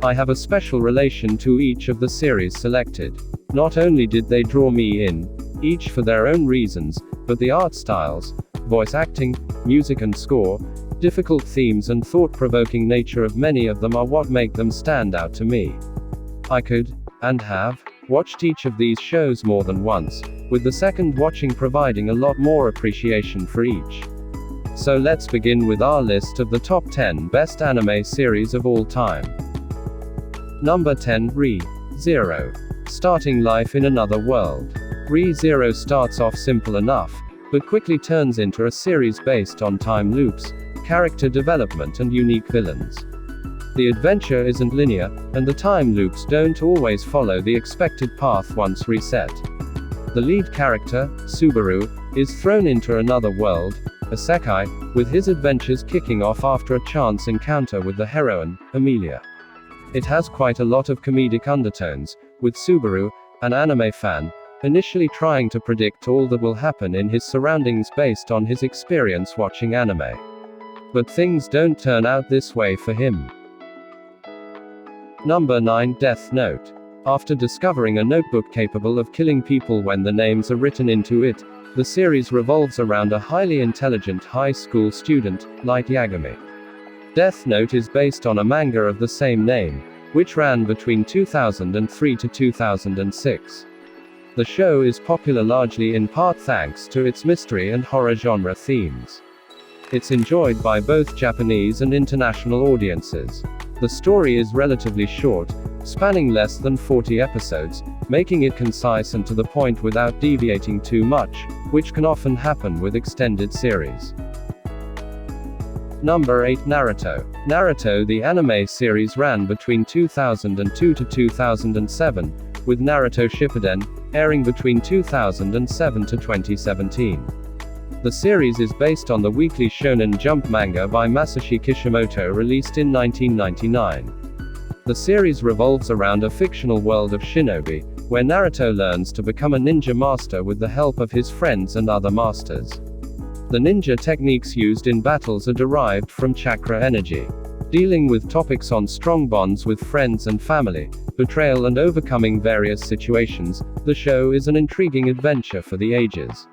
I have a special relation to each of the series selected. Not only did they draw me in, each for their own reasons, but the art styles, voice acting, music and score, difficult themes and thought-provoking nature of many of them are what make them stand out to me. I could, and have, watched each of these shows more than once, with the second watching providing a lot more appreciation for each. So let's begin with our list of the top 10 best anime series of all time. Number 10, Re:Zero. Starting life in another world. Re:Zero starts off simple enough, but quickly turns into a series based on time loops, character development and unique villains. The adventure isn't linear, and the time loops don't always follow the expected path once reset. The lead character, Subaru, is thrown into another world, Isekai, with his adventures kicking off after a chance encounter with the heroine, Emilia. It has quite a lot of comedic undertones, with Subaru, an anime fan, initially trying to predict all that will happen in his surroundings based on his experience watching anime. But things don't turn out this way for him. Number 9, Death Note. After discovering a notebook capable of killing people when the names are written into it, the series revolves around a highly intelligent high school student, Light Yagami. Death Note is based on a manga of the same name, which ran between 2003 to 2006. The show is popular largely in part thanks to its mystery and horror genre themes. It's enjoyed by both Japanese and international audiences. The story is relatively short, spanning less than 40 episodes, making it concise and to the point without deviating too much, which can often happen with extended series. Number 8, Naruto. Naruto, the anime series, ran between 2002 to 2007, with Naruto Shippuden airing between 2007 to 2017. The series is based on the weekly Shonen Jump manga by Masashi Kishimoto released in 1999. The series revolves around a fictional world of shinobi, where Naruto learns to become a ninja master with the help of his friends and other masters. The ninja techniques used in battles are derived from chakra energy. Dealing with topics on strong bonds with friends and family, betrayal and overcoming various situations, the show is an intriguing adventure for the ages.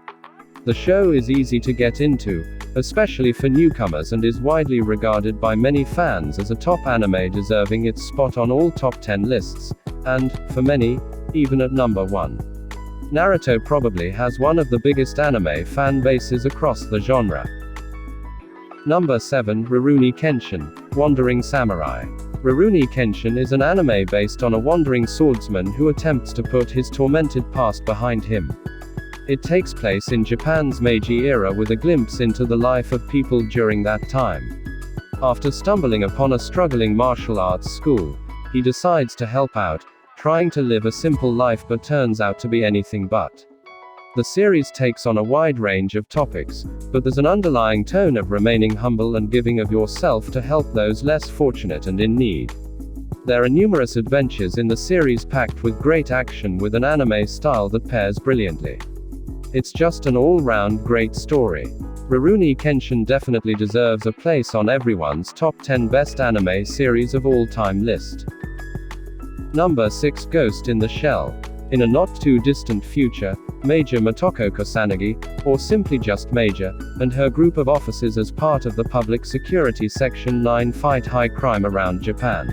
The show is easy to get into, especially for newcomers, and is widely regarded by many fans as a top anime deserving its spot on all top 10 lists, and, for many, even at number 1. Naruto probably has one of the biggest anime fan bases across the genre. Number 7, Rurouni Kenshin, Wandering Samurai. Rurouni Kenshin is an anime based on a wandering swordsman who attempts to put his tormented past behind him. It takes place in Japan's Meiji era with a glimpse into the life of people during that time. After stumbling upon a struggling martial arts school, he decides to help out, trying to live a simple life but turns out to be anything but. The series takes on a wide range of topics, but there's an underlying tone of remaining humble and giving of yourself to help those less fortunate and in need. There are numerous adventures in the series packed with great action with an anime style that pairs brilliantly. It's just an all-round great story. Rurouni Kenshin definitely deserves a place on everyone's top 10 best anime series of all time list. Number 6, Ghost in the Shell. In a not too distant future, Major Motoko Kusanagi, or simply just Major, and her group of officers as part of the Public Security Section 9 fight high crime around Japan.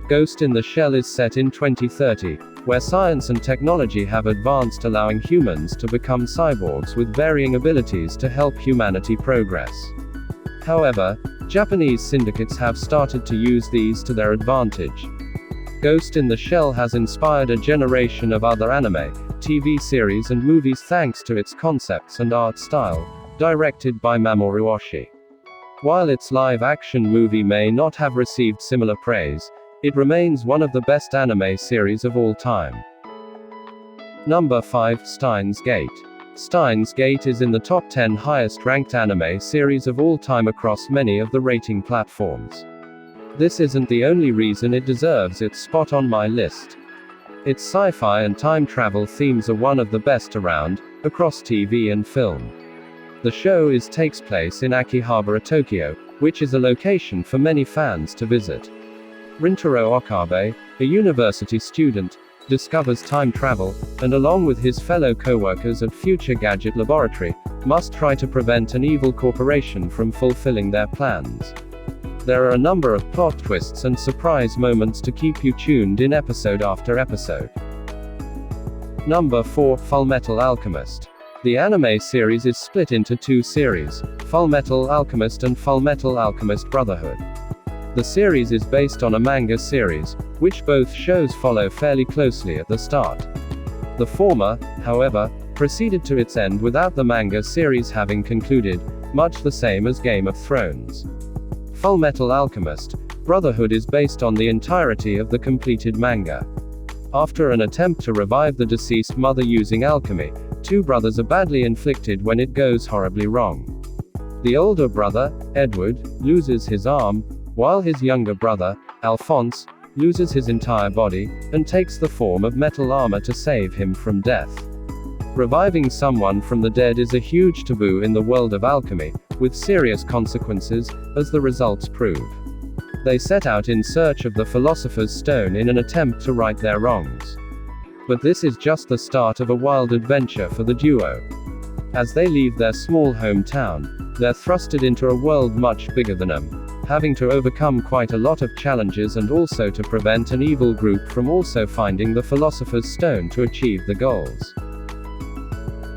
Ghost in the Shell is set in 2030, where science and technology have advanced, allowing humans to become cyborgs with varying abilities to help humanity progress. However, Japanese syndicates have started to use these to their advantage. Ghost in the Shell has inspired a generation of other anime, TV series and movies thanks to its concepts and art style, directed by Mamoru Oshii. While its live-action movie may not have received similar praise, it remains one of the best anime series of all time. Number 5, Steins Gate. Steins Gate is in the top 10 highest-ranked anime series of all time across many of the rating platforms. This isn't the only reason it deserves its spot on my list. Its sci-fi and time travel themes are one of the best around, across TV and film. The show takes place in Akihabara, Tokyo, which is a location for many fans to visit. Rintaro Okabe, a university student, discovers time travel, and along with his fellow co-workers at Future Gadget Laboratory, must try to prevent an evil corporation from fulfilling their plans. There are a number of plot twists and surprise moments to keep you tuned in episode after episode. Number 4, Fullmetal Alchemist. The anime series is split into two series, Fullmetal Alchemist and Fullmetal Alchemist Brotherhood. The series is based on a manga series, which both shows follow fairly closely at the start. The former, however, proceeded to its end without the manga series having concluded, much the same as Game of Thrones. Fullmetal Alchemist Brotherhood is based on the entirety of the completed manga. After an attempt to revive the deceased mother using alchemy, two brothers are badly inflicted when it goes horribly wrong. The older brother, Edward, loses his arm, while his younger brother, Alphonse, loses his entire body, and takes the form of metal armor to save him from death. Reviving someone from the dead is a huge taboo in the world of alchemy, with serious consequences, as the results prove. They set out in search of the Philosopher's Stone in an attempt to right their wrongs. But this is just the start of a wild adventure for the duo. As they leave their small hometown, they're thrusted into a world much bigger than them, having to overcome quite a lot of challenges and also to prevent an evil group from also finding the Philosopher's Stone to achieve the goals.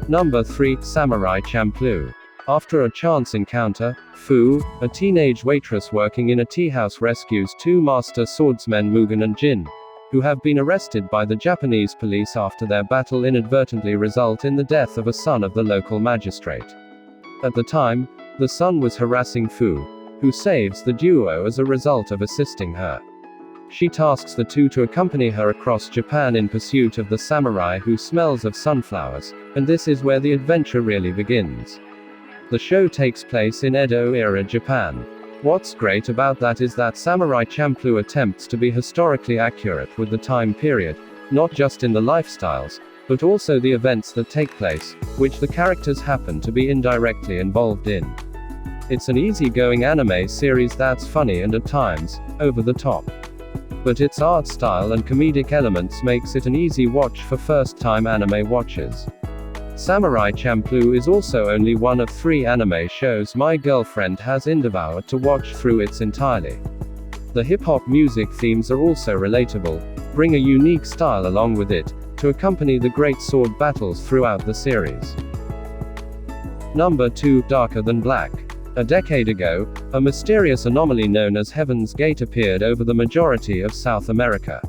Number 3, Samurai Champloo. After a chance encounter, Fu, a teenage waitress working in a tea house, rescues two master swordsmen Mugen and Jin, who have been arrested by the Japanese police after their battle inadvertently result in the death of a son of the local magistrate. At the time, the son was harassing Fu, who saves the duo as a result of assisting her. She tasks the two to accompany her across Japan in pursuit of the samurai who smells of sunflowers, and this is where the adventure really begins. The show takes place in Edo-era Japan. What's great about that is that Samurai Champloo attempts to be historically accurate with the time period, not just in the lifestyles, but also the events that take place, which the characters happen to be indirectly involved in. It's an easy-going anime series that's funny and at times, over the top. But its art style and comedic elements makes it an easy watch for first-time anime watchers. Samurai Champloo is also only one of 3 anime shows my girlfriend has devoured to watch through its entirely. The hip-hop music themes are also relatable, bring a unique style along with it, to accompany the great sword battles throughout the series. Number 2, Darker Than Black. A decade ago, a mysterious anomaly known as Heaven's Gate appeared over the majority of South America.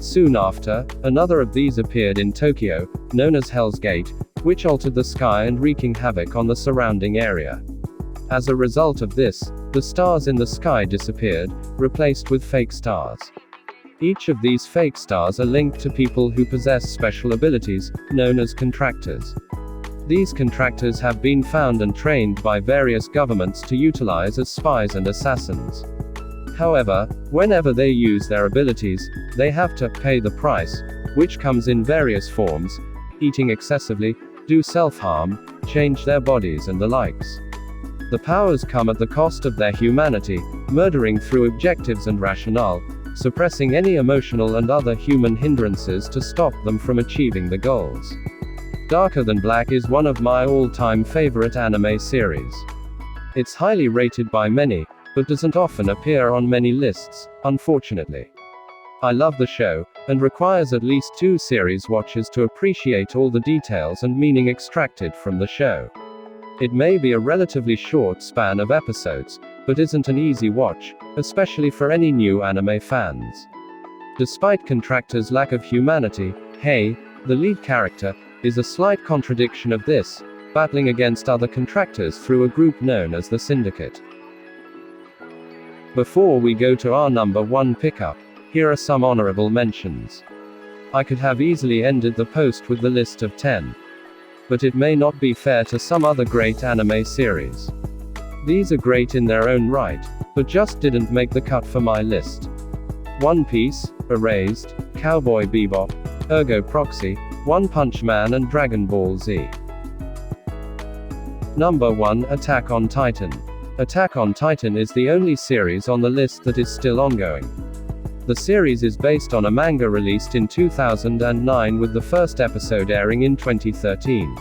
Soon after, another of these appeared in Tokyo, known as Hell's Gate, which altered the sky and wreaking havoc on the surrounding area. As a result of this, the stars in the sky disappeared, replaced with fake stars. Each of these fake stars are linked to people who possess special abilities, known as contractors. These contractors have been found and trained by various governments to utilize as spies and assassins. However, whenever they use their abilities, they have to pay the price, which comes in various forms: eating excessively, do self-harm, change their bodies and the likes. The powers come at the cost of their humanity, murdering through objectives and rationale, suppressing any emotional and other human hindrances to stop them from achieving the goals. Darker Than Black is one of my all-time favorite anime series. It's highly rated by many, but doesn't often appear on many lists, unfortunately. I love the show, and requires at least 2 series watchers to appreciate all the details and meaning extracted from the show. It may be a relatively short span of episodes, but isn't an easy watch, especially for any new anime fans. Despite Contractor's lack of humanity, Hei, the lead character, is a slight contradiction of this, battling against other contractors through a group known as the Syndicate. Before we go to our number 1 pickup, here are some honorable mentions. I could have easily ended the post with the list of 10. But it may not be fair to some other great anime series. These are great in their own right, but just didn't make the cut for my list. One Piece, Erased, Cowboy Bebop, Ergo Proxy, One Punch Man and Dragon Ball Z. Number 1, Attack on Titan. Attack on Titan is the only series on the list that is still ongoing. The series is based on a manga released in 2009 with the first episode airing in 2013.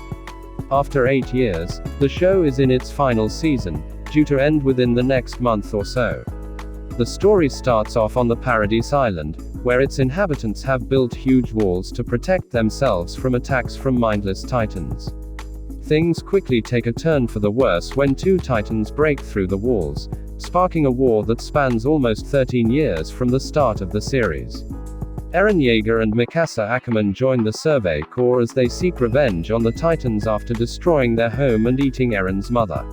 After 8 years, the show is in its final season, due to end within the next month or so. The story starts off on the Paradise Island, where its inhabitants have built huge walls to protect themselves from attacks from mindless titans. Things quickly take a turn for the worse when 2 titans break through the walls, sparking a war that spans almost 13 years from the start of the series. Eren Yeager and Mikasa Ackerman join the Survey Corps as they seek revenge on the Titans after destroying their home and eating Eren's mother.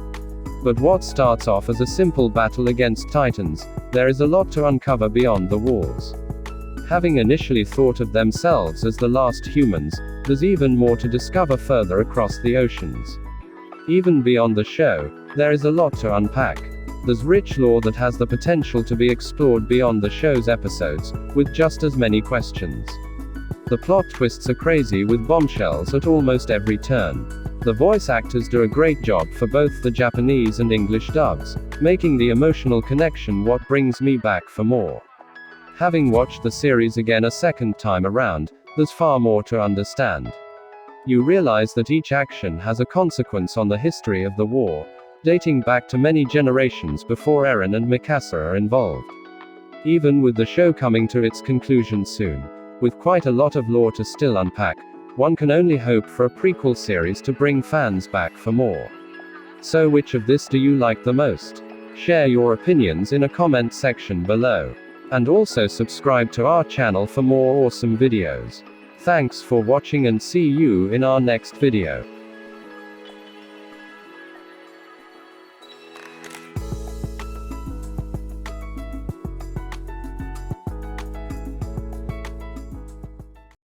But what starts off as a simple battle against Titans, there is a lot to uncover beyond the walls. Having initially thought of themselves as the last humans, there's even more to discover further across the oceans. Even beyond the show, there is a lot to unpack. There's rich lore that has the potential to be explored beyond the show's episodes, with just as many questions. The plot twists are crazy with bombshells at almost every turn. The voice actors do a great job for both the Japanese and English dubs, making the emotional connection what brings me back for more. Having watched the series again a second time around, there's far more to understand. You realize that each action has a consequence on the history of the war, dating back to many generations before Eren and Mikasa are involved. Even with the show coming to its conclusion soon, with quite a lot of lore to still unpack, one can only hope for a prequel series to bring fans back for more. So which of this do you like the most? Share your opinions in a comment section below. And also subscribe to our channel for more awesome videos. Thanks for watching and see you in our next video.